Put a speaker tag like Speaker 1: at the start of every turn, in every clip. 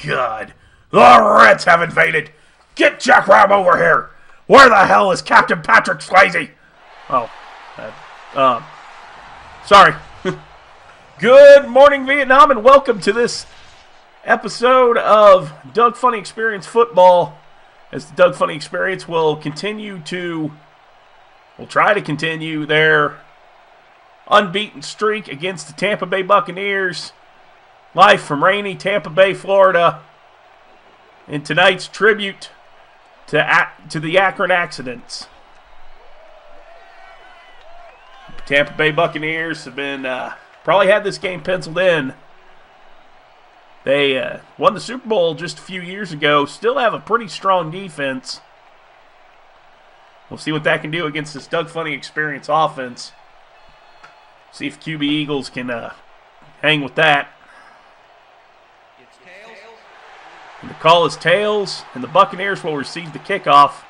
Speaker 1: God. The Reds have invaded. Get Jack Ram over here. Where the hell is Captain Patrick Swayze? Oh. Sorry. Good morning, Vietnam, and welcome to this episode of Doug Funnie Experience Football. As the Doug Funnie Experience will try to continue their unbeaten streak against the Tampa Bay Buccaneers. Live from rainy Tampa Bay, Florida. In tonight's tribute to the Akron accidents. Tampa Bay Buccaneers have been probably had this game penciled in. They won the Super Bowl just a few years ago. Still have a pretty strong defense. We'll see what that can do against this Doug Funnie Experience offense. See if QB Eagles can hang with that. And the call is tails, and the Buccaneers will receive the kickoff.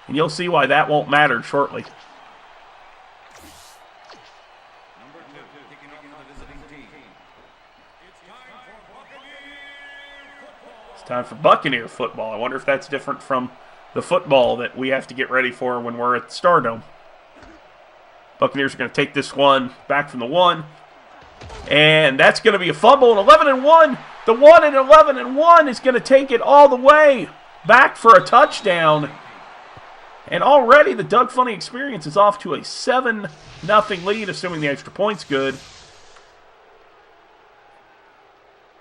Speaker 1: And you'll see why that won't matter shortly. It's time for Buccaneer football. I wonder if that's different from the football that we have to get ready for when we're at the Stardome. Buccaneers are going to take this one back from the 1. And that's going to be a fumble. And 11-1. The 1 and 11-1 is going to take it all the way back for a touchdown. And already the Doug Funnie Experience is off to a 7-0 lead, assuming the extra point's good.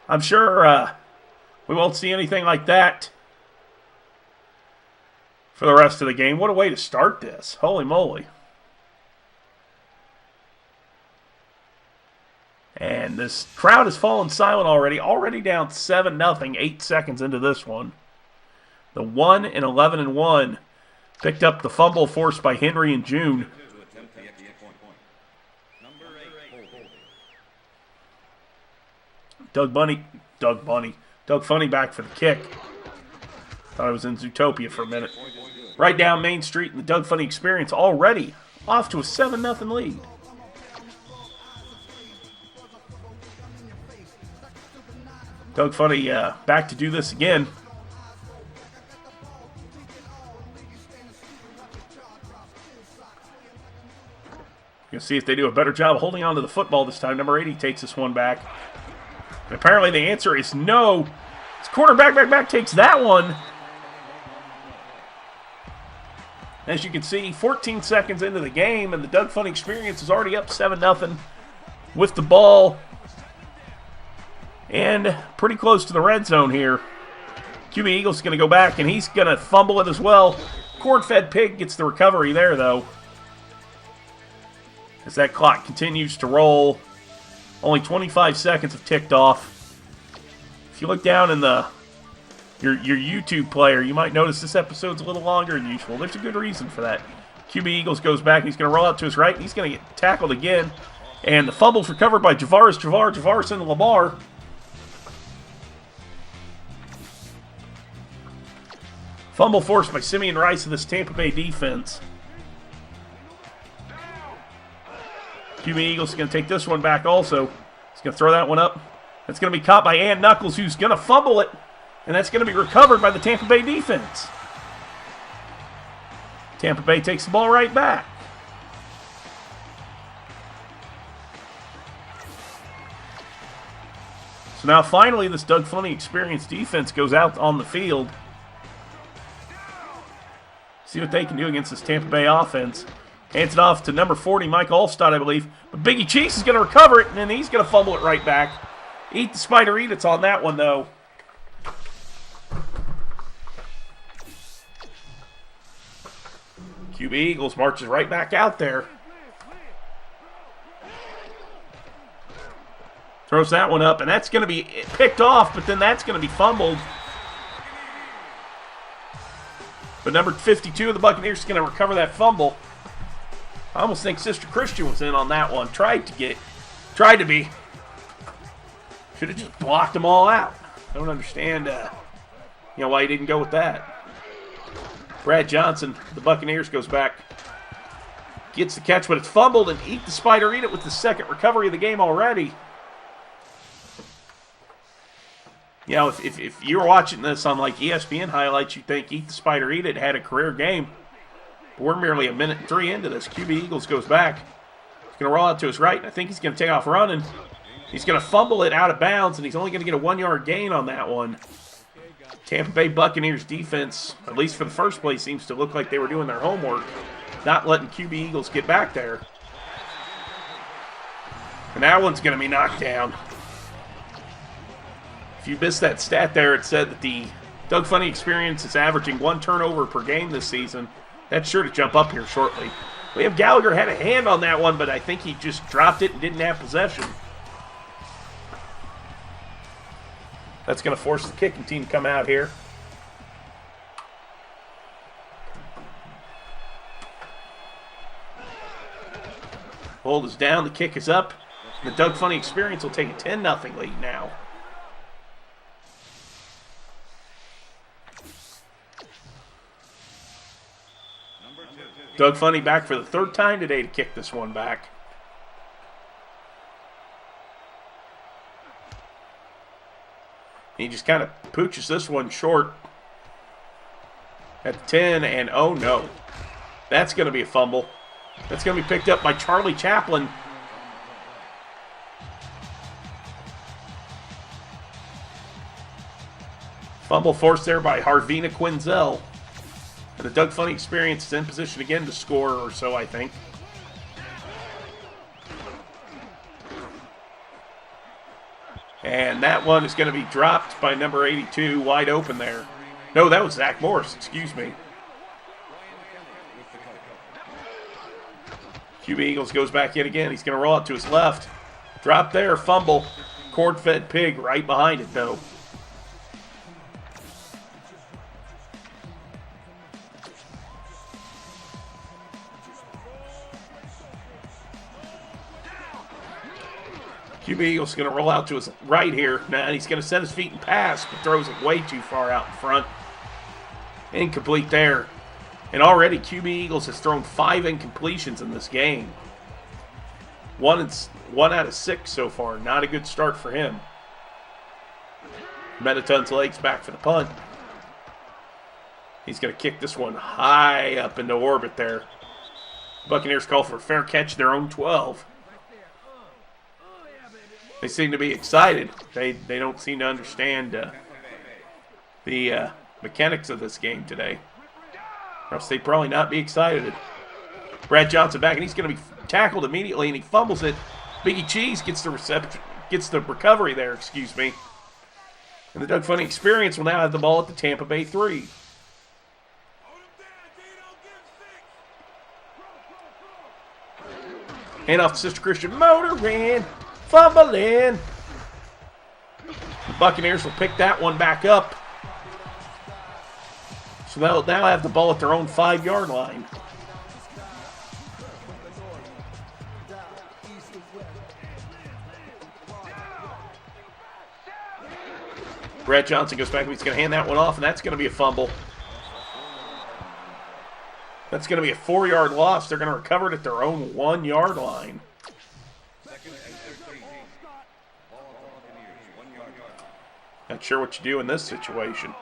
Speaker 1: I'm sure we won't see anything like that for the rest of the game. What a way to start this. Holy moly. And this crowd has fallen silent already. Already down 7-0, 8 seconds into this one. The 1 and 11-1 picked up the fumble forced by Henry and June. Doug Funnie back for the kick. Thought I was in Zootopia for a minute. Right down Main Street in the Doug Funnie Experience already off to a 7-0 lead. Doug Funnie back to do this again. You'll see if they do a better job holding on to the football this time. Number 80 takes this one back. And apparently the answer is no. It's quarterback back takes that one. As you can see, 14 seconds into the game, and the Doug Funnie Experience is already up 7-0 with the ball. And pretty close to the red zone here. QB Eagles is going to go back, and he's going to fumble it as well. Corn-fed pig gets the recovery there, though. As that clock continues to roll. Only 25 seconds have ticked off. If you look down in your YouTube player, you might notice this episode's a little longer than usual. There's a good reason for that. QB Eagles goes back, and he's going to roll out to his right, and he's going to get tackled again. And the fumble's recovered by Javarson and Lamar. Fumble forced by Simeon Rice of this Tampa Bay defense. QB Eagles is going to take this one back also. He's going to throw that one up. That's going to be caught by Ann Knuckles, who's going to fumble it. And that's going to be recovered by the Tampa Bay defense. Tampa Bay takes the ball right back. So now finally this Doug Funnie Experience defense goes out on the field. See what they can do against this Tampa Bay offense. Hands it off to number 40, Mike Alstott, I believe. But Biggie Cheeks is going to recover it, and then he's going to fumble it right back. Eat the spider, eat it's on that one, though. QB Eagles marches right back out there. Throws that one up, and that's going to be picked off, but then that's going to be fumbled. But number 52 of the Buccaneers is going to recover that fumble. I almost think Sister Christian was in on that one. Tried to be. Should have just blocked them all out. I don't understand why he didn't go with that. Brad Johnson, the Buccaneers, goes back. Gets the catch, but it's fumbled, and Eat the Spider Eat It with the second recovery of the game already. You know, if you were watching this on like ESPN highlights, you'd think Eat the Spider Eat It had a career game. But we're merely a minute and 3 into this. QB Eagles goes back. He's going to roll out to his right, and I think he's going to take off running. He's going to fumble it out of bounds, and he's only going to get a 1-yard gain on that one. Tampa Bay Buccaneers defense, at least for the first play, seems to look like they were doing their homework, not letting QB Eagles get back there. And that one's going to be knocked down. If you missed that stat there, it said that the Doug Funnie Experience is averaging 1 turnover per game this season. That's sure to jump up here shortly. Liam Gallagher had a hand on that one, but I think he just dropped it and didn't have possession. That's going to force the kicking team to come out here. Hold is down, the kick is up. The Doug Funnie Experience will take a 10-0 lead now. Doug Funnie back for the 3rd time today to kick this one back. He just kind of pooches this one short at the 10, and oh no. That's going to be a fumble. That's going to be picked up by Charlie Chaplin. Fumble forced there by Harvina Quinzel. And the Doug Funnie Experience is in position again to score or so, I think. And that one is going to be dropped by number 82, wide open there. No, that was Zach Morris, excuse me. QB Eagles goes back in again. He's going to roll out to his left. Drop there, fumble. Corn-fed pig right behind it, though. QB Eagles going to roll out to his right here. Now he's going to set his feet and pass, but throws it way too far out in front. Incomplete there. And already QB Eagles has thrown 5 incompletions in this game. One out of 6 so far. Not a good start for him. Metaton's legs back for the punt. He's going to kick this one high up into orbit there. Buccaneers call for a fair catch, their own 12. They seem to be excited. They don't seem to understand the mechanics of this game today. Or else they'd probably not be excited. Brad Johnson back, and he's going to be tackled immediately, and he fumbles it. Biggie Cheese gets the recovery there, excuse me. And the Doug Funnie Experience will now have the ball at the Tampa Bay 3. Hand off to Sister Christian, motoring, fumbling. The Buccaneers will pick that one back up. So they'll now have the ball at their own 5-yard line. Brad Johnson goes back, he's going to hand that one off, and that's going to be a fumble. That's going to be a 4-yard loss. They're going to recover it at their own 1-yard line. Not sure what you do in this situation.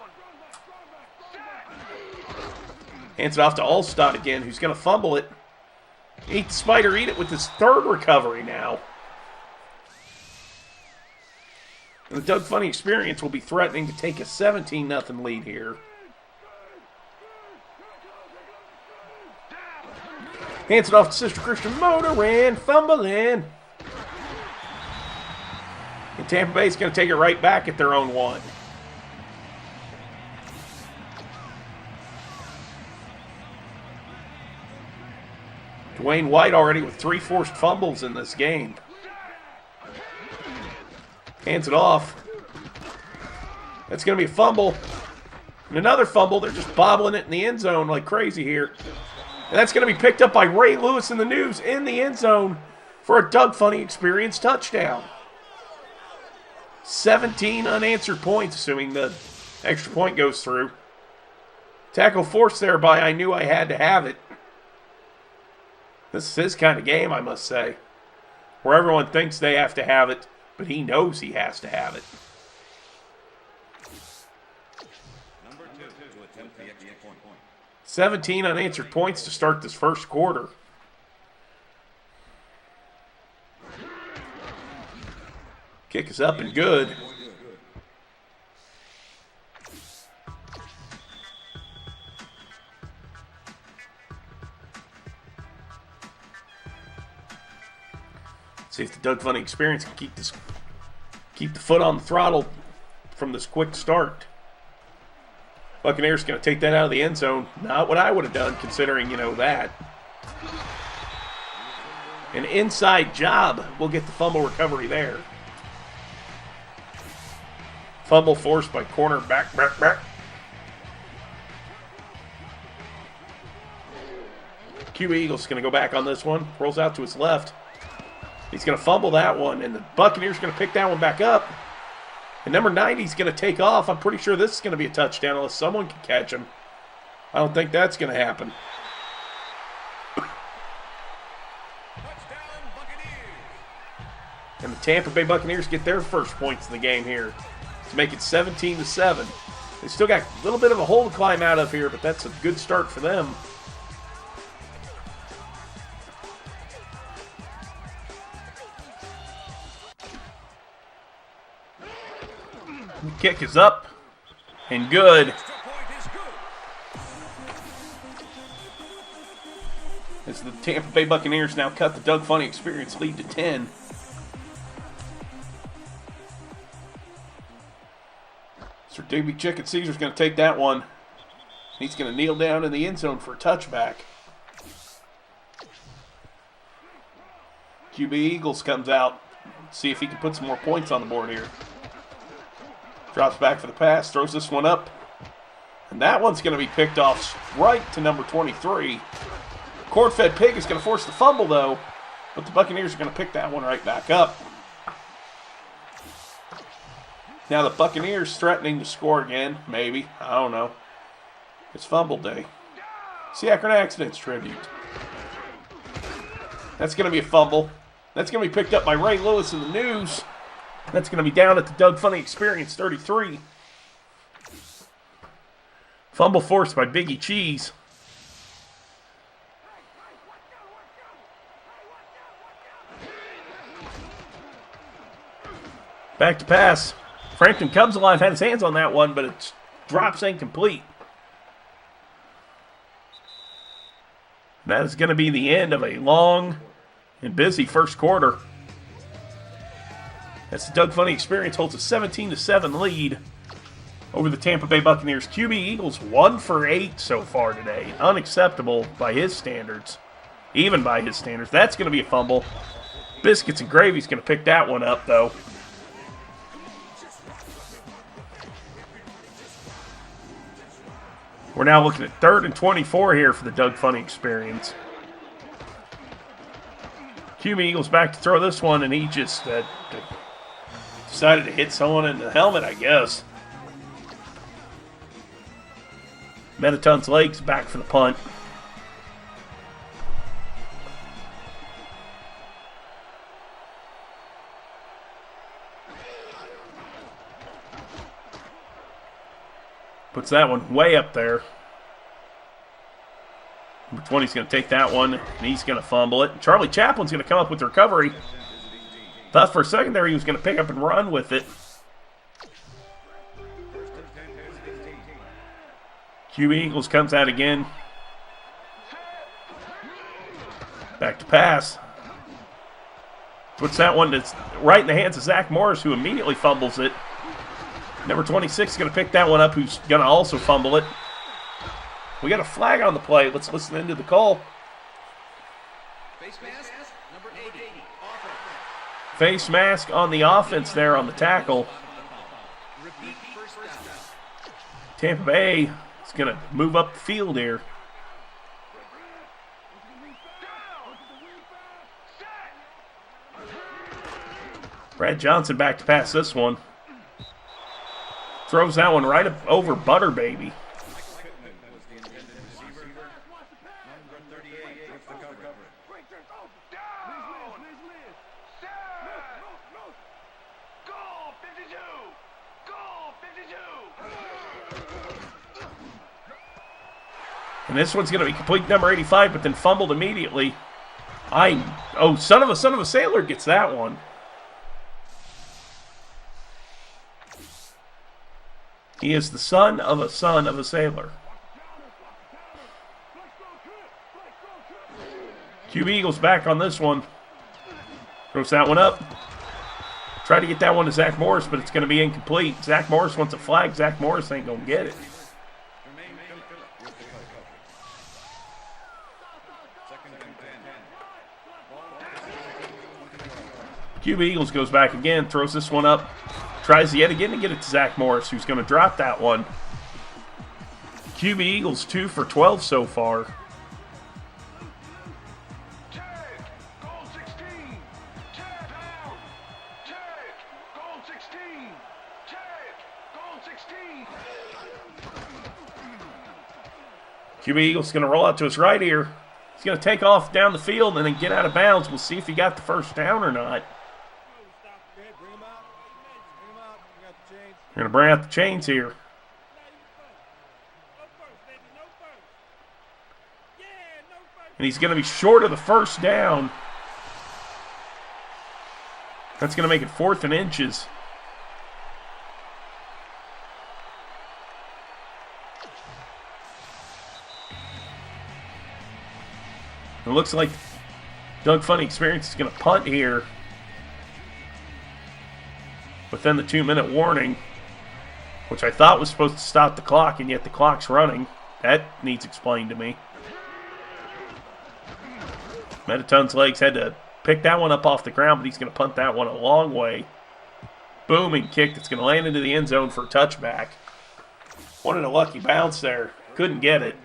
Speaker 1: Hands it off to Allstott again, who's going to fumble it. Eat the Spider Eat It with his 3rd recovery now. And the Doug Funnie Experience will be threatening to take a 17-0 lead here. Hands it off to Sister Christian, motoring, fumbling. And Tampa Bay's going to take it right back at their own 1. Dwayne White already with 3 forced fumbles in this game. Hands it off. That's going to be a fumble. And another fumble. They're just bobbling it in the end zone like crazy here. And that's going to be picked up by Ray Lewis in the news in the end zone for a Doug Funnie Experience touchdown. 17 unanswered points, assuming the extra point goes through. Tackle forced there by I Knew I Had to Have It. This is his kind of game, I must say, where everyone thinks they have to have it, but he knows he has to have it. 17 unanswered points to start this first quarter. Kick is up and good. See if the Doug Funnie Experience can keep the foot on the throttle from this quick start. Buccaneers going to take that out of the end zone. Not what I would have done, considering, that. An inside job will get the fumble recovery there. Fumble forced by cornerback. QB Eagles going to go back on this one. Rolls out to his left. He's going to fumble that one, and the Buccaneers are going to pick that one back up. And number 90 is going to take off. I'm pretty sure this is going to be a touchdown unless someone can catch him. I don't think that's going to happen. And the Tampa Bay Buccaneers get their first points in the game here to make it 17-7. They still got a little bit of a hole to climb out of here, but that's a good start for them. The kick is up and good. As the Tampa Bay Buccaneers now cut the Doug Funnie Experience lead to 10. Sir Digby Chicken Caesar's going to take that one. He's going to kneel down in the end zone for a touchback. QB Eagles comes out. See if he can put some more points on the board here. Drops back for the pass, throws this one up. And that one's going to be picked off right to number 23. Corn-fed Pig is going to force the fumble, though. But the Buccaneers are going to pick that one right back up. Now the Buccaneers threatening to score again, maybe. I don't know. It's fumble day. It's the Akron Accidents tribute. That's going to be a fumble. That's going to be picked up by Ray Lewis in the news. That's going to be down at the Doug Funnie Experience 33. Fumble forced by Biggie Cheese. Back to pass. Frampton Cubs Alive had his hands on that one, but it drops incomplete. That is going to be the end of a long and busy first quarter. As the Doug Funnie Experience holds a 17-7 lead over the Tampa Bay Buccaneers. QB Eagles 1 for 8 so far today. Unacceptable by his standards. Even by his standards. That's going to be a fumble. Biscuits and Gravy's going to pick that one up, though. We're now looking at 3rd and 24 here for the Doug Funnie Experience. QB Eagles back to throw this one, and he just decided to hit someone in the helmet, I guess. Metaton's legs back for the punt. Puts that one way up there. Number 20's going to take that one, and he's going to fumble it. Charlie Chaplin's going to come up with the recovery. Thought for a second there he was going to pick up and run with it. QB Eagles comes out again. Back to pass. Puts that one that's right in the hands of Zach Morris, who immediately fumbles it. Number 26 is going to pick that one up, who's going to also fumble it. We got a flag on the play. Let's listen into the call. Face mask, number 80. Face mask on the offense there on the tackle. Tampa Bay is going to move up the field here. Brad Johnson back to pass this one. Throws that one right up over Butter Baby. And And this one's going to be complete number 85, but then fumbled immediately. Son of a sailor gets that one. He is the son of a sailor. QB Eagles back on this one. Throws that one up. Try to get that one to Zach Morris, but it's going to be incomplete. Zach Morris wants a flag. Zach Morris ain't going to get it. QB Eagles goes back again, throws this one up. Tries yet again to get it to Zach Morris, who's going to drop that one. QB Eagles 2 for 12 so far. QB Eagles going to roll out to his right here. He's going to take off down the field and then get out of bounds. We'll see if he got the first down or not. They're going to bring out the chains here. And he's going to be short of the first down. That's going to make it 4th and inches. It looks like Doug Funnie Experience is going to punt here within the 2-minute warning, which I thought was supposed to stop the clock, and yet the clock's running. That needs explained to me. Metaton's legs had to pick that one up off the ground, but he's going to punt that one a long way. Booming kick that's going to land into the end zone for a touchback. Wanted a lucky bounce there. Couldn't get it.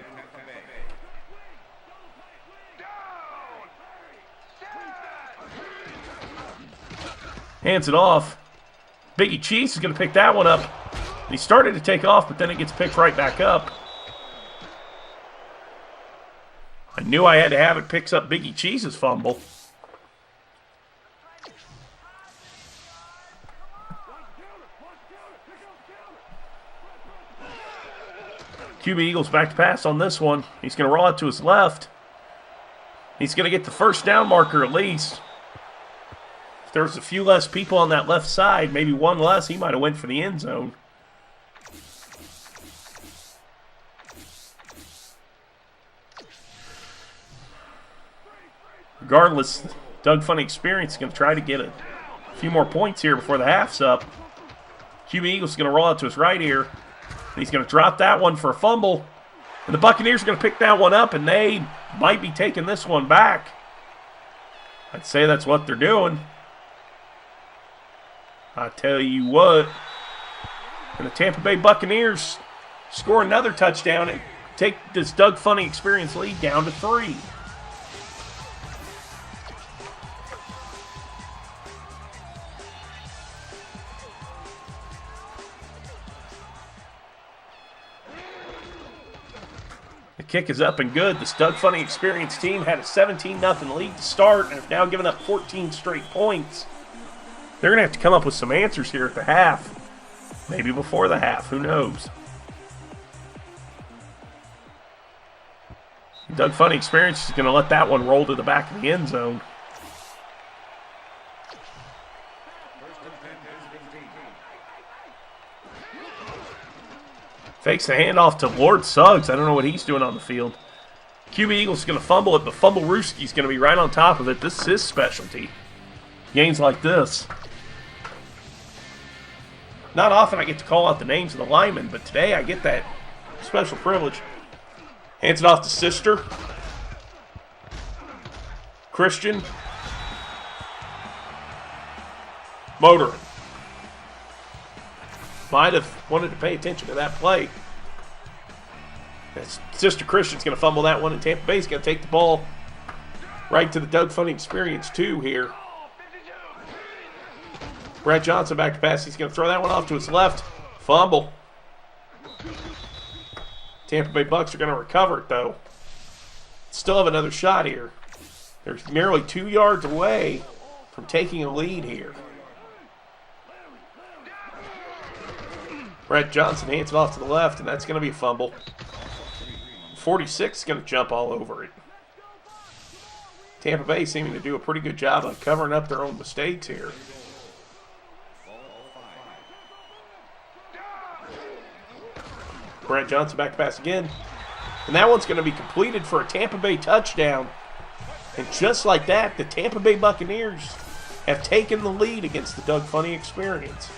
Speaker 1: Hands it off. Biggie Cheese is going to pick that one up. He started to take off, but then it gets picked right back up. I knew I had to have it. Picks up Biggie Cheese's fumble. QB Eagles back to pass on this one. He's going to roll out to his left. He's going to get the first down marker at least. If there was a few less people on that left side, maybe one less, he might have went for the end zone. Regardless, Doug Funnie Experience is going to try to get a few more points here before the half's up. QB Eagles is going to roll out to his right here. And he's going to drop that one for a fumble. And the Buccaneers are going to pick that one up, and they might be taking this one back. I'd say that's what they're doing. I tell you what. And the Tampa Bay Buccaneers score another touchdown and take this Doug Funnie Experience lead down to 3. The kick is up and good. This Doug Funnie Experience team had a 17-0 lead to start and have now given up 14 straight points. They're going to have to come up with some answers here at the half. Maybe before the half. Who knows? Doug Funnie Experience is going to let that one roll to the back of the end zone. Fakes the handoff to Lord Suggs. I don't know what he's doing on the field. QB Eagles is going to fumble it, but Fumble Rooski's going to be right on top of it. This is his specialty. Games like this. Not often I get to call out the names of the linemen, but today I get that special privilege. Hands it off to Sister. Christian. Motoring. Might have wanted to pay attention to that play. Sister Christian's going to fumble that one, and Tampa Bay's going to take the ball right to the Doug Funnie Experience 2 here. Brett Johnson back to pass. He's going to throw that one off to his left. Fumble. Tampa Bay Bucks are going to recover it, though. Still have another shot here. They're nearly 2 yards away from taking a lead here. Brett Johnson hands it off to the left, and that's going to be a fumble. 46 is going to jump all over it. Tampa Bay seeming to do a pretty good job on covering up their own mistakes here. Brent Johnson back to pass again. And that one's going to be completed for a Tampa Bay touchdown. And just like that, the Tampa Bay Buccaneers have taken the lead against the Doug Funnie Experience.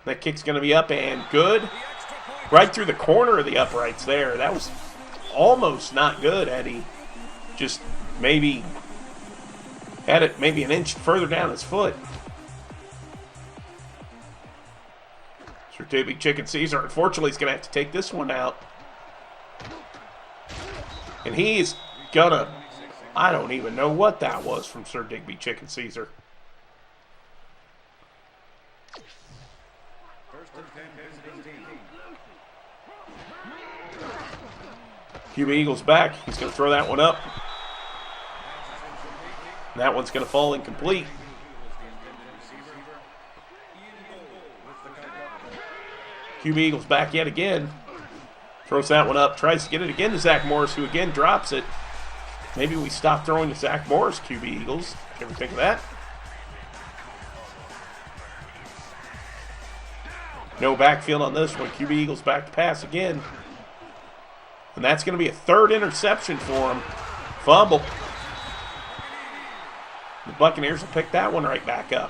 Speaker 1: That kick's going to be up and good. Right through the corner of the uprights there. That was almost not good, Eddie. Just maybe had it maybe an inch further down his foot. Sir Big Chicken Caesar, unfortunately, he's going to have to take this one out. And he's going to, I don't even know what that was from Sir Digby Chicken Caesar. Cuba Eagles back. He's going to throw that one up. And that one's going to fall incomplete. Cuba Eagles back yet again. Throws that one up. Tries to get it again to Zach Morris, who again drops it. Maybe we stop throwing to Zach Morris, Cuba Eagles. Did you ever think of that? No backfield on this one. Cuba Eagles back to pass again. And that's going to be a third interception for him. Fumble. The Buccaneers will pick that one right back up.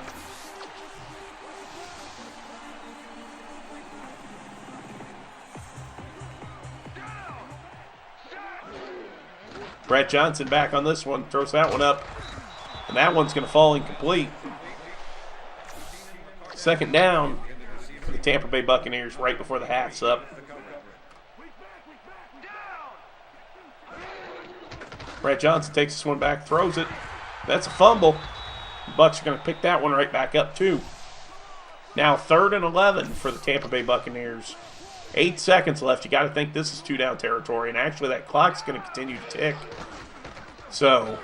Speaker 1: Brett Johnson back on this one. Throws that one up. And that one's going to fall incomplete. Second down for the Tampa Bay Buccaneers right before the half's up. Brett Johnson takes this one back, throws it. That's a fumble. The Bucs are going to pick that one right back up too. Now 3rd and 11 for the Tampa Bay Buccaneers. 8 seconds left. You got to think this is 2-down territory, and actually that clock's going to continue to tick. So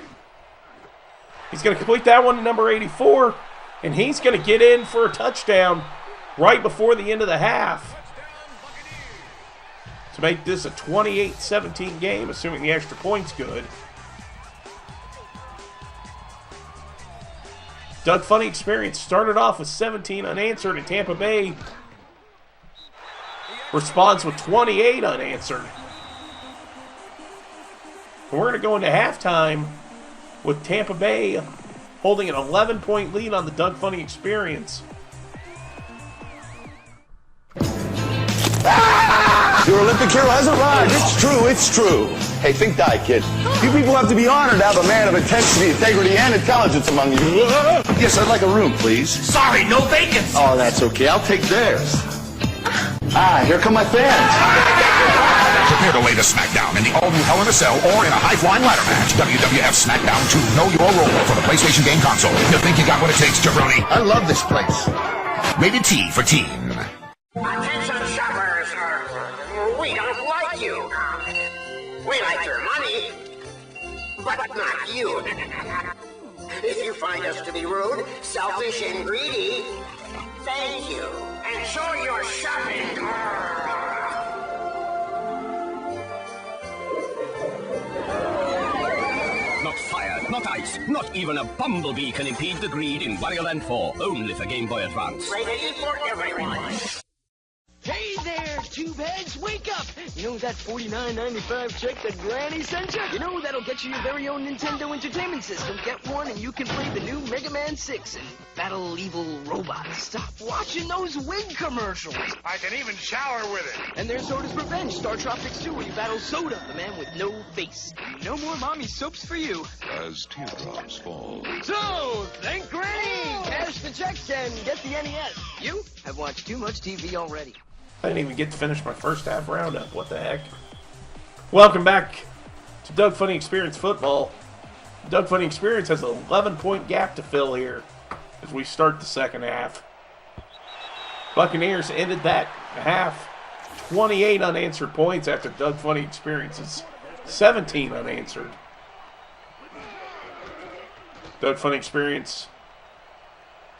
Speaker 1: he's going to complete that one to number 84, and he's going to get in for a touchdown right before the end of the half to make this a 28-17 game, assuming the extra point's good. Doug Funnie Experience started off with 17 unanswered, and Tampa Bay responds with 28 unanswered. And we're going to go into halftime with Tampa Bay holding an 11-point lead on the Doug Funnie Experience.
Speaker 2: Your Olympic hero has arrived. It's true. Hey, think die, kid. You people have to be honored to have a man of intensity, integrity, and intelligence among you. Yes, I'd like a room, please.
Speaker 3: Sorry, no vacancy.
Speaker 2: Oh, that's okay. I'll take theirs. Here come my fans.
Speaker 3: Prepare to lay the smackdown in the all-new Hell in a Cell or in a high-flying ladder match. WWF SmackDown 2, Know Your Role for the PlayStation game console. You think you got what it takes, jabroni?
Speaker 2: I love this place.
Speaker 3: Rated T for teen.
Speaker 4: Attention shoppers, we don't like you. We like your money, but not you. If you find us to be rude, selfish, and greedy, thank you. Enjoy your shopping.
Speaker 5: Not fire, not ice, not even a bumblebee can impede the greed in Wario Land 4, only for Game Boy Advance.
Speaker 4: Rated E for everyone.
Speaker 6: Hey there, tube-heads, wake up! You know that $49.95 check that Granny sent you? You know that'll get you your very own Nintendo Entertainment System. Get one and you can play the new Mega Man 6 and battle evil robots. Stop watching those wig commercials.
Speaker 7: I can even shower with it.
Speaker 6: And there's Soda's Revenge, Star Tropics 2, where you battle Soda, the man with no face. No more mommy soaps for you.
Speaker 8: As teardrops fall.
Speaker 6: So, thank Granny! Cash the checks and get the NES. You have watched too much TV already.
Speaker 1: I didn't even get to finish my first half roundup. What the heck? Welcome back to Doug Funnie Experience Football. Doug Funnie Experience has an 11-point gap to fill here as we start the second half. Buccaneers ended that half 28 unanswered points after Doug Funnie Experience's 17 unanswered. Doug Funnie Experience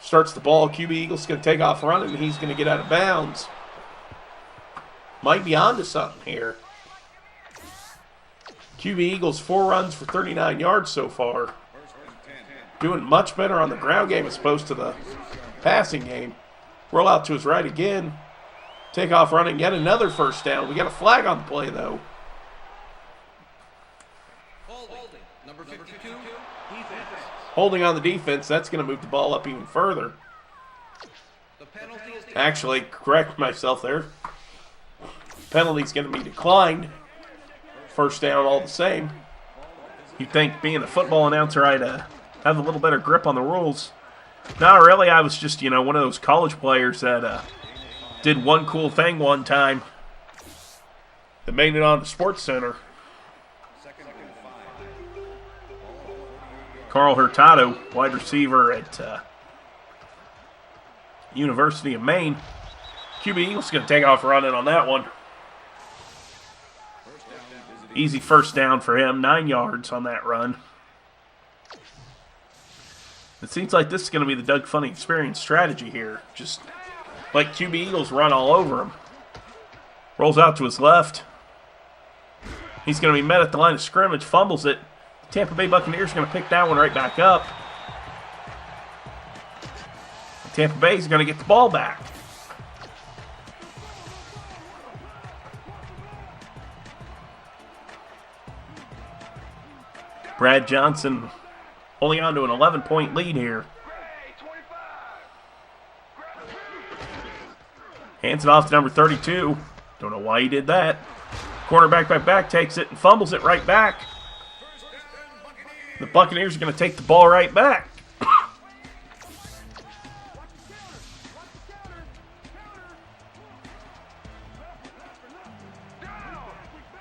Speaker 1: Starts the ball. QB Eagles going to take off running, and he's going to get out of bounds. Might be onto something here. QB Eagles 4 runs for 39 yards so far. Doing much better on the ground game as opposed to the passing game. Roll out to his right again. Take off running, yet another first down. We got a flag on the play, though.
Speaker 9: Number 52.
Speaker 1: Holding on the defense. That's going to move the ball up even further. Actually, correct myself there. Penalty's going to be declined. First down all the same. You'd think being a football announcer I'd have a little better grip on the rules. No, really, I was just, one of those college players that did one cool thing one time that made it on the Sports Center. Carl Hurtado, wide receiver at University of Maine. QB Eagles going to take off running on that one. Easy first down for him, 9 yards on that run. It seems like this is going to be the Doug Funnie Experience strategy here. Just like QB Eagles run all over him. Rolls out to his left. He's going to be met at the line of scrimmage, fumbles it. The Tampa Bay Buccaneers are going to pick that one right back up. Tampa Bay is going to get the ball back. Brad Johnson holding on to an 11-point lead here. Hands it off to number 32. Don't know why he did that. Cornerback by back takes it and fumbles it right back. The Buccaneers are going to take the ball right back.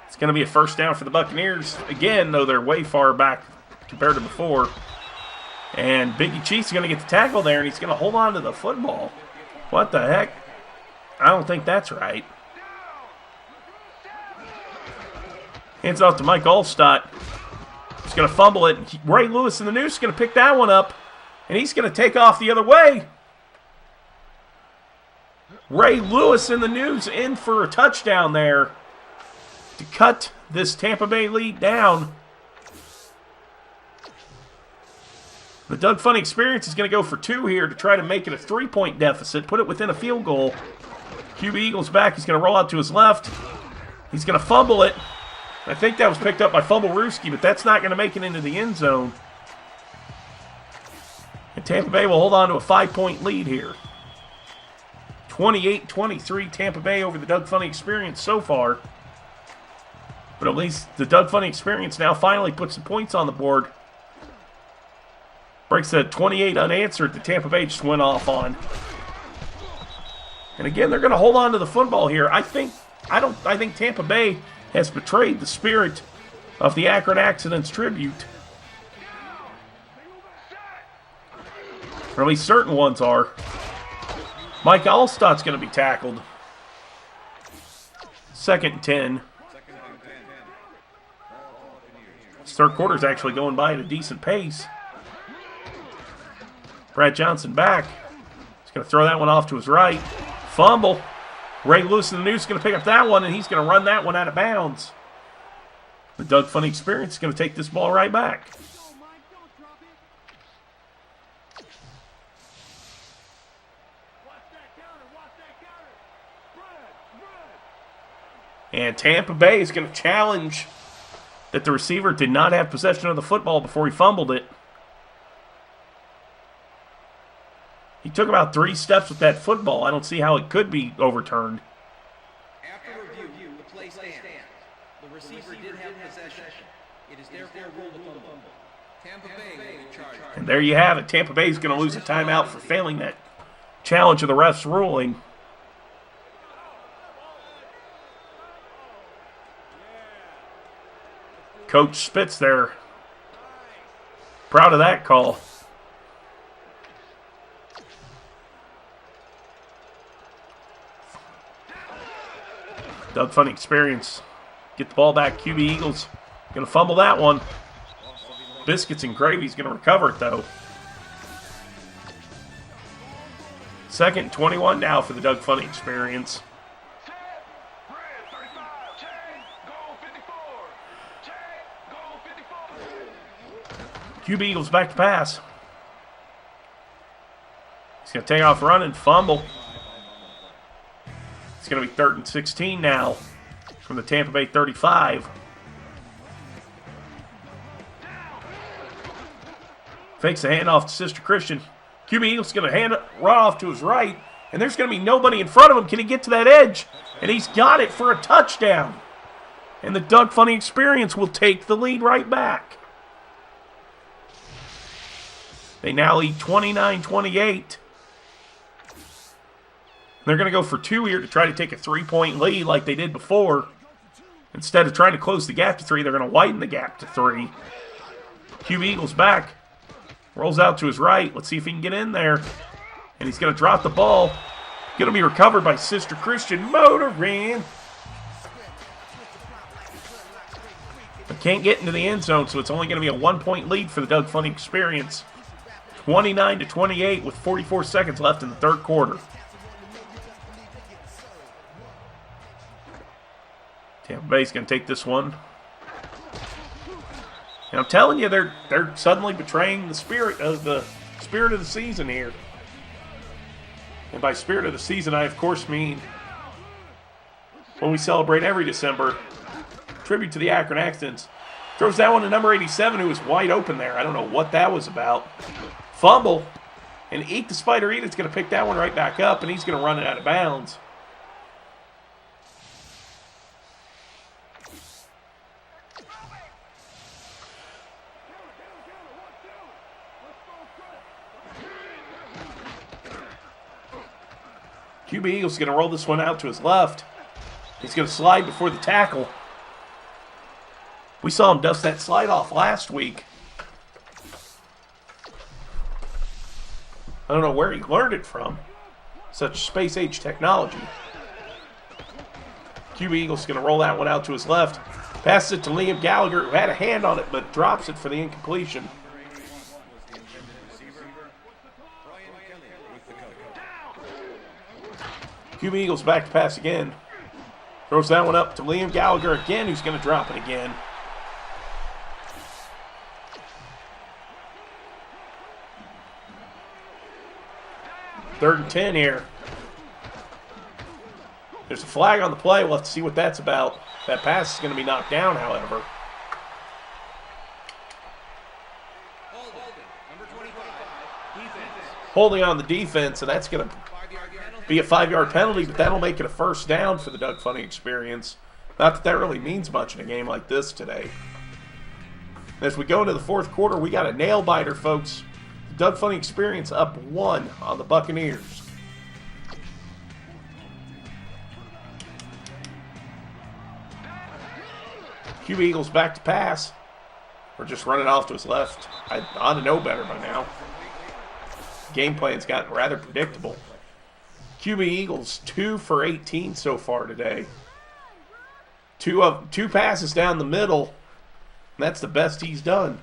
Speaker 1: It's going to be a first down for the Buccaneers. Again, though, they're way far back compared to before. And Biggie Chief's going to get the tackle there, and he's going to hold on to the football. What the heck? I don't think that's right. Hands off to Mike Allstott. He's going to fumble it. Ray Lewis in the noose is going to pick that one up, and he's going to take off the other way. Ray Lewis in the noose in for a touchdown there to cut this Tampa Bay lead down. The Doug Funnie Experience is going to go for 2 here to try to make it a 3-point deficit, put it within a field goal. QB Eagles back. He's going to roll out to his left. He's going to fumble it. I think that was picked up by Fumble Rooski, but that's not going to make it into the end zone. And Tampa Bay will hold on to a 5-point lead here. 28-23 Tampa Bay over the Doug Funnie Experience so far. But at least the Doug Funnie Experience now finally puts some points on the board. Breaks that 28 unanswered that Tampa Bay just went off on. And again, they're going to hold on to the football here. I think Tampa Bay has betrayed the spirit of the Akron Accidents tribute. Or at least certain ones are. Mike Allstott's going to be tackled. 2nd and 10. This third quarter's actually going by at a decent pace. Brad Johnson back. He's going to throw that one off to his right. Fumble. Ray Lewis in the noose is going to pick up that one, and he's going to run that one out of bounds. The Doug Funnie Experience is going to take this ball right back. And Tampa Bay is going to challenge that the receiver did not have possession of the football before he fumbled it. He took about 3 steps with that football. I don't see how it could be overturned.
Speaker 9: After review, the play stands. The receiver did have possession. It is therefore ruled a fumble. Tampa Bay will be charged.
Speaker 1: And there you have it. Tampa Bay is going to lose a timeout for failing that challenge of the ref's ruling. Coach Spitz there. Proud of that call. Doug Funnie Experience. Get the ball back. QB Eagles going to fumble that one. Biscuits and Gravy's going to recover it, though. 2nd and 21 now for the Doug Funnie Experience. QB Eagles back to pass. He's going to take off running, fumble. It's going to be 3rd and 16 now from the Tampa Bay 35. Fakes the handoff to Sister Christian. QB Eagles going to run off to his right, and there's going to be nobody in front of him. Can he get to that edge? And he's got it for a touchdown. And the Doug Funnie Experience will take the lead right back. They now lead 29-28. They're going to go for 2 here to try to take a 3-point lead like they did before. Instead of trying to close the gap to 3, they're going to widen the gap to 3. QB Eagles back. Rolls out to his right. Let's see if he can get in there. And he's going to drop the ball. Going to be recovered by Sister Christian. Motorin. But can't get into the end zone, so it's only going to be a 1-point lead for the Doug Funnie Experience. 29-28 with 44 seconds left in the 3rd quarter. Tampa Bay's going to take this one. And I'm telling you, they're suddenly betraying the spirit of the season here. And by spirit of the season, I of course mean when we celebrate every December. Tribute to the Akron Accidents. Throws that one to number 87, who was wide open there. I don't know what that was about. Fumble. And Eat the Spider Eat. It's going to pick that one right back up, and he's going to run it out of bounds. QB Eagles going to roll this one out to his left. He's going to slide before the tackle. We saw him dust that slide off last week. I don't know where he learned it from. Such space-age technology. QB Eagles going to roll that one out to his left. Passes it to Liam Gallagher, who had a hand on it, but drops it for the incompletion. QB Eagles back to pass again. Throws that one up to Liam Gallagher again, who's going to drop it again. Third and 10 here. There's a flag on the play. We'll have to see what that's about. That pass is going to be knocked down, however. Holding on the defense, and that's going to be a 5-yard penalty, but that'll make it a 1st down for the Doug Funnie Experience. Not that really means much in a game like this today. As we go into the 4th quarter, we got a nail-biter, folks. Doug Funnie Experience up 1 on the Buccaneers. QB Eagles back to pass. Or just running off to his left. I ought to know better by now. Game plan's gotten rather predictable. QB Eagles 2 for 18 so far today. Two passes down the middle. And that's the best he's done.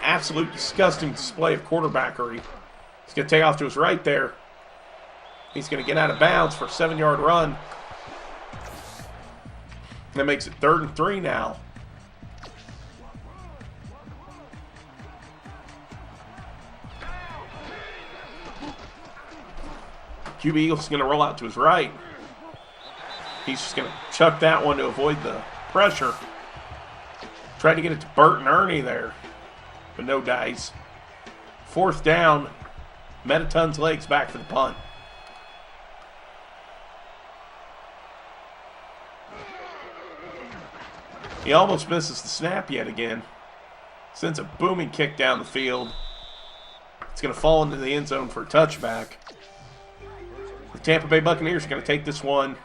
Speaker 1: Absolute disgusting display of quarterbackery. He's going to take off to his right there. He's going to get out of bounds for a 7-yard run. That makes it 3rd and 3 now. QB Eagles is going to roll out to his right. He's just going to chuck that one to avoid the pressure. Tried to get it to Burt and Ernie there, but no dice. 4th down. Metaton's legs back for the punt. He almost misses the snap yet again. Sends a booming kick down the field. It's going to fall into the end zone for a touchback. The Tampa Bay Buccaneers are going to take this one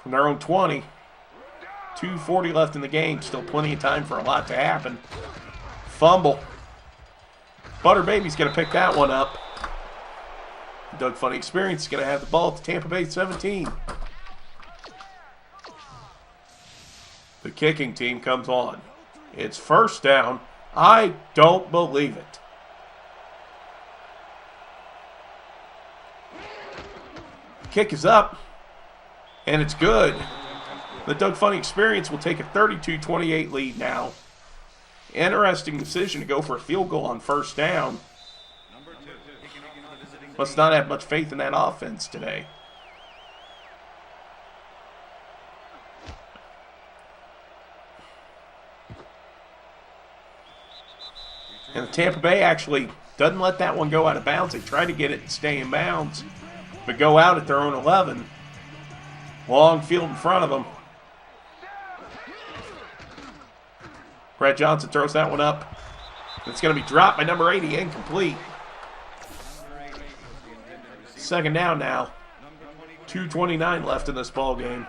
Speaker 1: from their own 20. 2:40 left in the game. Still plenty of time for a lot to happen. Fumble. Butter Baby's going to pick that one up. Doug Funnie Experience is going to have the ball at the Tampa Bay 17. The kicking team comes on. It's 1st down. I don't believe it. Kick is up, and it's good. The Doug Funnie Experience will take a 32-28 lead now. Interesting decision to go for a field goal on first down. Must not have much faith in that offense today. And the Tampa Bay actually doesn't let that one go out of bounds. They try to get it and stay in bounds, but go out at their own 11. Long field in front of them. Brad Johnson throws that one up. It's going to be dropped by number 80, incomplete. Second down now. 2:29 left in this ball game.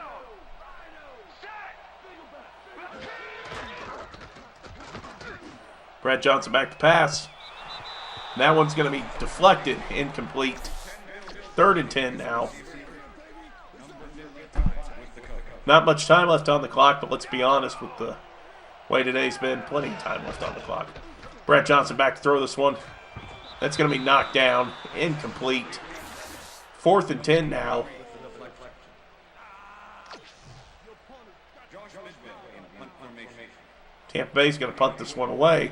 Speaker 1: Brad Johnson back to pass. And that one's going to be deflected, incomplete. 3rd and 10 now. Not much time left on the clock, but let's be honest with the way today's been. Plenty of time left on the clock. Brad Johnson back to throw this one. That's going to be knocked down, incomplete. 4th and 10 now. Tampa Bay's going to punt this one away.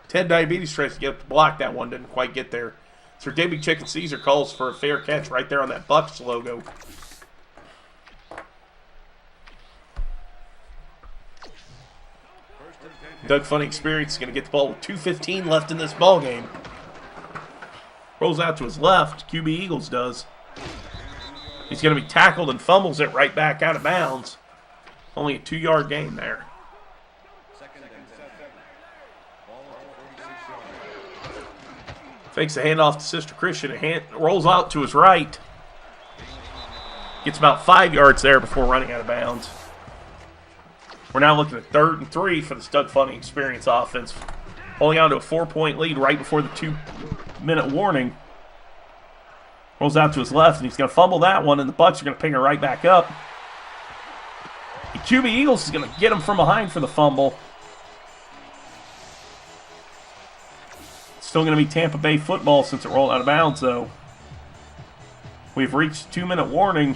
Speaker 1: Ted Diabetes tries to get up to block that one. Didn't quite get there. Sir David Chicken Caesar calls for a fair catch right there on that Bucs logo. Doug Funnie Experience is going to get the ball with 2:15 left in this ball game. Rolls out to his left. QB Eagles does. He's going to be tackled and fumbles it right back out of bounds. Only a 2-yard gain there. Fakes a handoff to Sister Christian. Rolls out to his right. Gets about 5 yards there before running out of bounds. We're now looking at 3rd and 3 for this Doug Funnie Experience offense. Holding on to a 4-point lead right before the 2-minute warning. Rolls out to his left, and he's going to fumble that one, and the Bucs are going to pick it right back up. The QB Eagles is going to get him from behind for the fumble. Still going to be Tampa Bay football since it rolled out of bounds, though. We've reached 2-minute warning.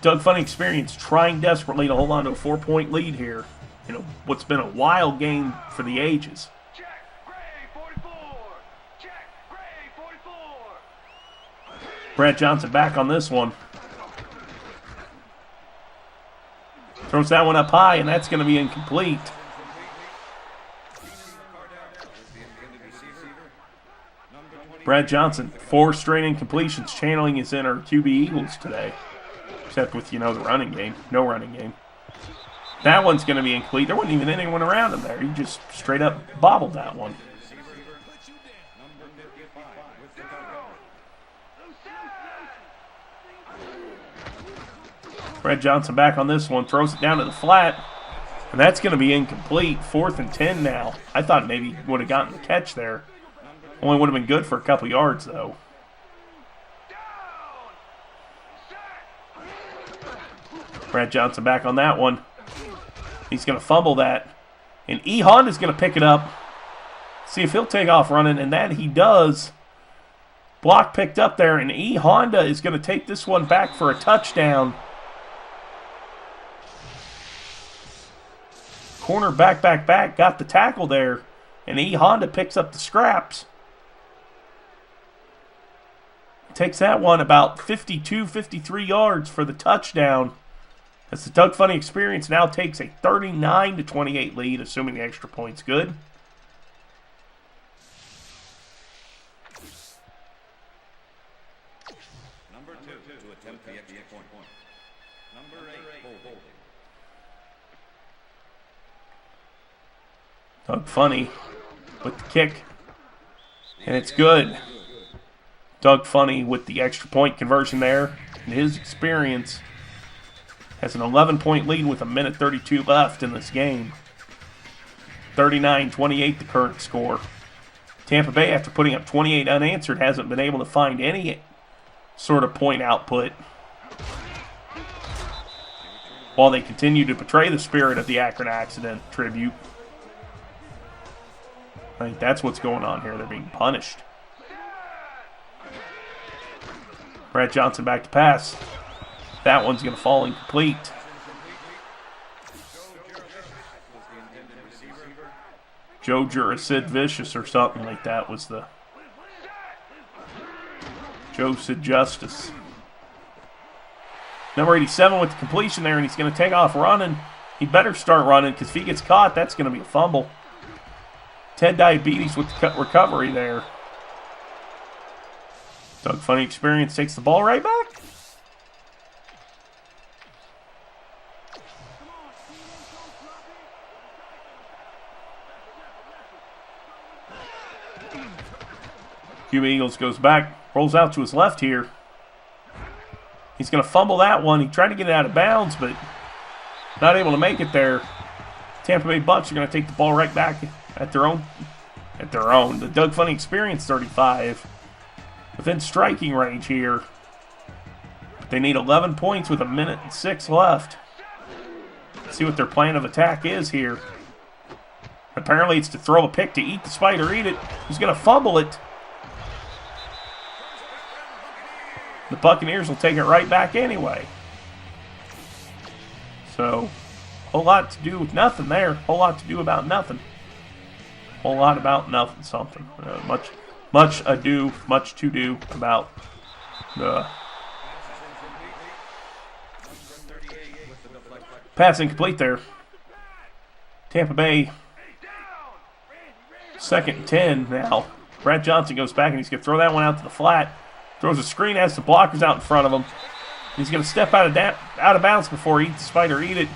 Speaker 1: Doug Funnie Experience trying desperately to hold on to a 4-point lead here. You know, what's been a wild game for the ages. Brad Johnson back on this one. Throws that one up high, and that's going to be incomplete. Brad Johnson, 4 straight incompletions, channeling his inner QB Eagles today. Except with, the running game. No running game. That one's going to be incomplete. There wasn't even anyone around him there. He just straight up bobbled that one. Brad Johnson back on this one. Throws it down to the flat. And that's going to be incomplete. 4th and 10 now. I thought maybe he would have gotten the catch there. Only would have been good for a couple yards, though. Brad Johnson back on that one. He's going to fumble that. And E. Honda's going to pick it up. See if he'll take off running, and that he does. Block picked up there, and E. Honda is going to take this one back for a touchdown. Corner back, got the tackle there. And E. Honda picks up the scraps. Takes that one about 52, 53 yards for the touchdown. As the Doug Funnie Experience now takes a 39-28 lead, assuming the extra point's good.
Speaker 8: Number 2 to attempt the extra point. Number 8 holding.
Speaker 1: Doug Funnie with the kick. And it's good. Doug Funnie with the extra point conversion there. And his experience has an 11-point lead with 1:32 left in this game. 39-28 the current score. Tampa Bay, after putting up 28 unanswered, hasn't been able to find any sort of point output. While they continue to portray the spirit of the Akron accident tribute. I think that's what's going on here. They're being punished. Brad Johnson back to pass. That one's going to fall incomplete. Joe Sid Vicious or something like that was the Joe Sid Justice. Number 87 with the completion there, and he's going to take off running. He better start running because if he gets caught, that's going to be a fumble. Ted Diabetes with the recovery there. Doug Funnie Experience takes the ball right back. Cuba Eagles goes back, rolls out to his left here. He's going to fumble that one. He tried to get it out of bounds, but not able to make it there. Tampa Bay Bucks are going to take the ball right back at their own. The Doug Funnie Experience 35. Within striking range here. But they need 11 points with 1:06 left. Let's see what their plan of attack is here. Apparently it's to throw a pick to eat the spider, eat it. He's going to fumble it. The Buccaneers will take it right back anyway. So, a whole lot to do with nothing there. Whole lot to do about nothing. Whole lot about nothing something. Much to do about the pass incomplete there. Tampa Bay, 2nd and 10 now. Brad Johnson goes back and he's going to throw that one out to the flat. Throws a screen, has the blockers out in front of him. He's going to step out of bounds before he eats the spider, eat it.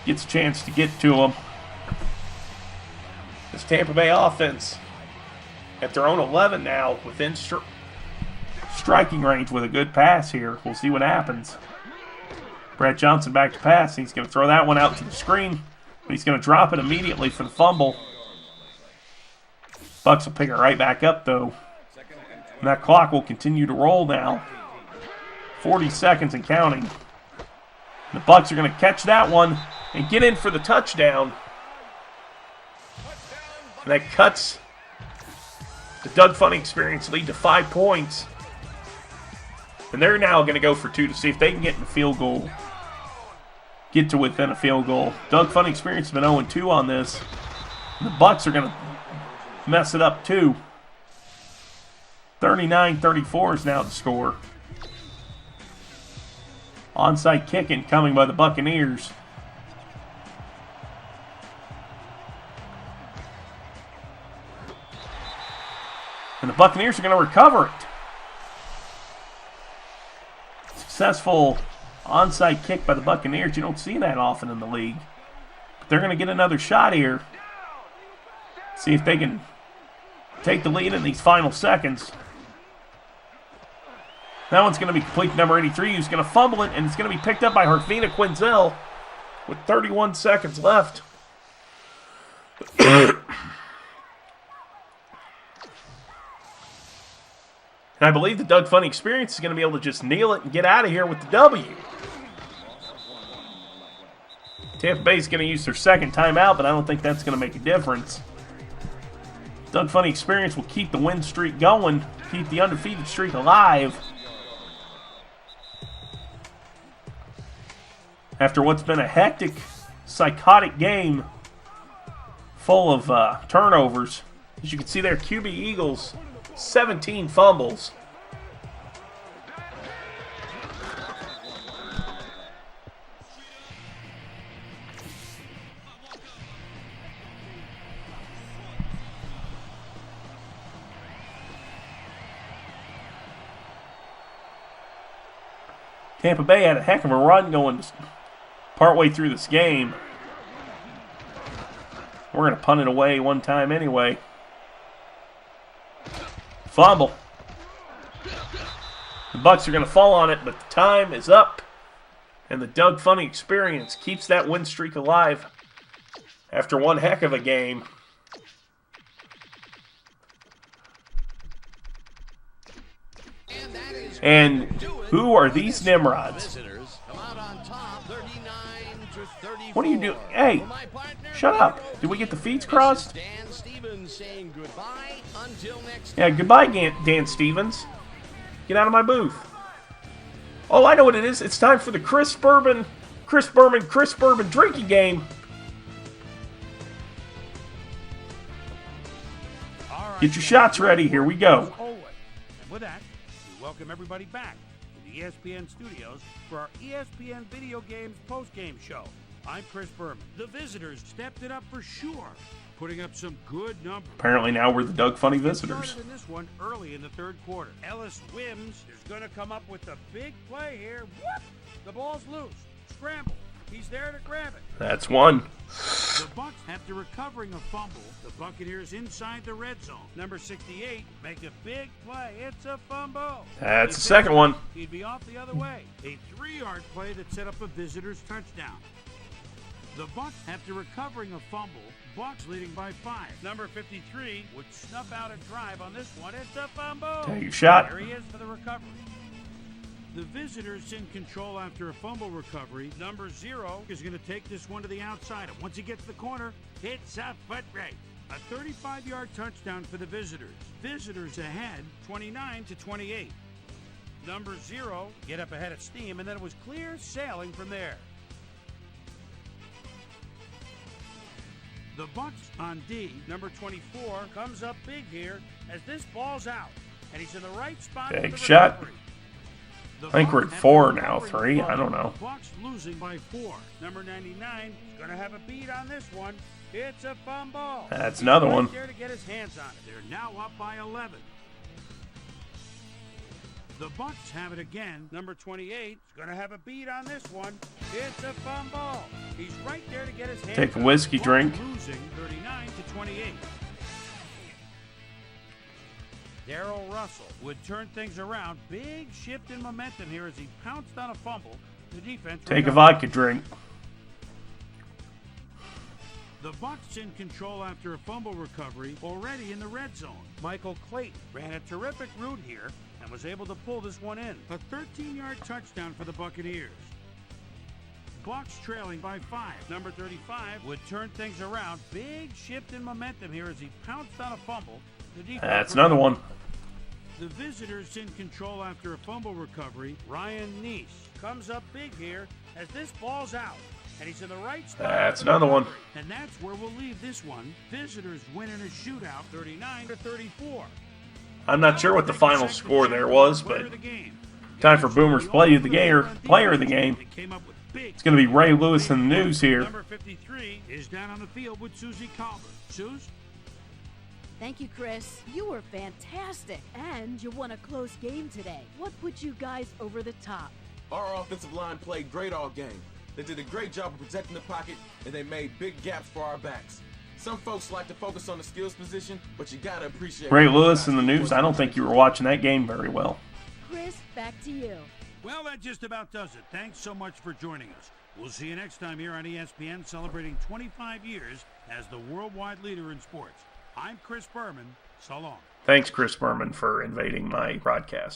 Speaker 1: Gets a chance to get to him. This Tampa Bay offense at their own 11 now, within striking range with a good pass here. We'll see what happens. Brad Johnson back to pass. He's going to throw that one out to the screen, but he's going to drop it immediately for the fumble. Bucks will pick it right back up, though. And that clock will continue to roll now. 40 seconds and counting. The Bucks are going to catch that one and get in for the touchdown. And that cuts the Doug Funnie Experience lead to 5 points. And they're now going to go for 2 to see if they can get in a field goal. Get to within a field goal. Doug Funnie Experience has been 0-2 on this. And the Bucks are going to mess it up too. 39-34 is now the score. Onside kick incoming by the Buccaneers. And the Buccaneers are going to recover it. Successful onside kick by the Buccaneers. You don't see that often in the league. But they're going to get another shot here. See if they can take the lead in these final seconds. That one's going to be complete. Number 83 who's going to fumble it, and it's going to be picked up by Harvina Quinzel with 31 seconds left. And I believe the Doug Funnie Experience is going to be able to just kneel it and get out of here with the W. Tampa Bay is going to use their second timeout, but I don't think that's going to make a difference. Doug Funnie Experience will keep the win streak going, keep the undefeated streak alive. After what's been a hectic, psychotic game full of turnovers. As you can see there, QB Eagles, 17 fumbles. Tampa Bay had a heck of a run going partway through this game. We're going to punt it away one time anyway. Fumble. The Bucks are going to fall on it, but the time is up. And the Doug Funnie Experience keeps that win streak alive after one heck of a game. And who are these Nimrods? What are you doing? Hey, shut up. Did we get the feeds crossed? Yeah, goodbye, Dan Stevens. Get out of my booth. Oh, I know what it is. It's time for the Chris Berman drinking game. Get your shots ready. Here we go.
Speaker 10: And with that, we welcome everybody back to the ESPN studios for our ESPN Video Games postgame show. I'm Chris Berman. The visitors stepped it up for sure, putting up some good numbers.
Speaker 1: Apparently now we're the Doug Funnie visitors.
Speaker 10: Started in this one early in the third quarter. Ellis Wims is going to come up with the big play here. Whoop! The ball's loose. Scramble. He's there to grab it.
Speaker 1: That's one.
Speaker 10: The Bucs, after recovering a fumble, the Buccaneers inside the red zone. Number 68 make a big play. It's a fumble.
Speaker 1: That's the second one.
Speaker 10: He'd be off the other way. A 3-yard play that set up a visitor's touchdown. The Bucs, after recovering a fumble, Bucs leading by 5. Number 53 would snuff out a drive on this one. It's a fumble.
Speaker 1: Take a shot.
Speaker 10: There he is for the recovery. The visitors in control after a fumble recovery. Number 0 is going to take this one to the outside. And once he gets to the corner, it's a foot race. A 35-yard touchdown for the visitors. Visitors ahead, 29-28. Number 0 get up ahead of steam, and then it was clear sailing from there. The Bucs on D, number 24, comes up big here as this ball's out, and he's in the right spot.
Speaker 1: Big shot. I think we're at 4 now, 3. I don't know.
Speaker 10: Bucs losing by 4. Number 99 is going to have a beat on this one. It's a fumble.
Speaker 1: That's another one.
Speaker 10: There to get his hands on it. They're now up by 11. The Bucs have it again. Number 28 is going to have a beat on this one. It's a fumble. He's right there to get his hands.
Speaker 1: Take a whiskey drink.
Speaker 10: Losing 39-28. Darrell Russell would turn things around. Big shift in momentum here as he pounced on a fumble. The defense.
Speaker 1: Take a vodka drink.
Speaker 10: The Bucs in control after a fumble recovery, already in the red zone. Michael Clayton ran a terrific route here and was able to pull this one in. A 13-yard touchdown for the Buccaneers. Bucs trailing by 5. Number 35 would turn things around. Big shift in momentum here as he pounced on a fumble.
Speaker 1: That's another one.
Speaker 10: The visitors in control after a fumble recovery. Ryan Neese comes up big here as this ball's out, and he's in the right spot.
Speaker 1: That's another one.
Speaker 10: And that's where we'll leave this one. Visitors win in a shootout, 39-34.
Speaker 1: I'm not sure what the final score there was, but time for Boomer's player of the game. It's going to be Ray Lewis in the news here.
Speaker 10: Number 53 is down on the field with Susie Colbert. Suze?
Speaker 11: Thank you, Chris. You were fantastic, and you won a close game today. What put you guys over the top?
Speaker 12: Our offensive line played great all game. They did a great job of protecting the pocket, and they made big gaps for our backs. Some folks like to focus on the skills position, but you gotta appreciate
Speaker 1: Ray Lewis in the news. I don't think you were watching that game very well.
Speaker 11: Chris, back to you.
Speaker 10: Well, that just about does it. Thanks so much for joining us. We'll see you next time here on ESPN, celebrating 25 years as the worldwide leader in sports. I'm Chris Berman. So long.
Speaker 1: Thanks, Chris Berman, for invading my broadcast.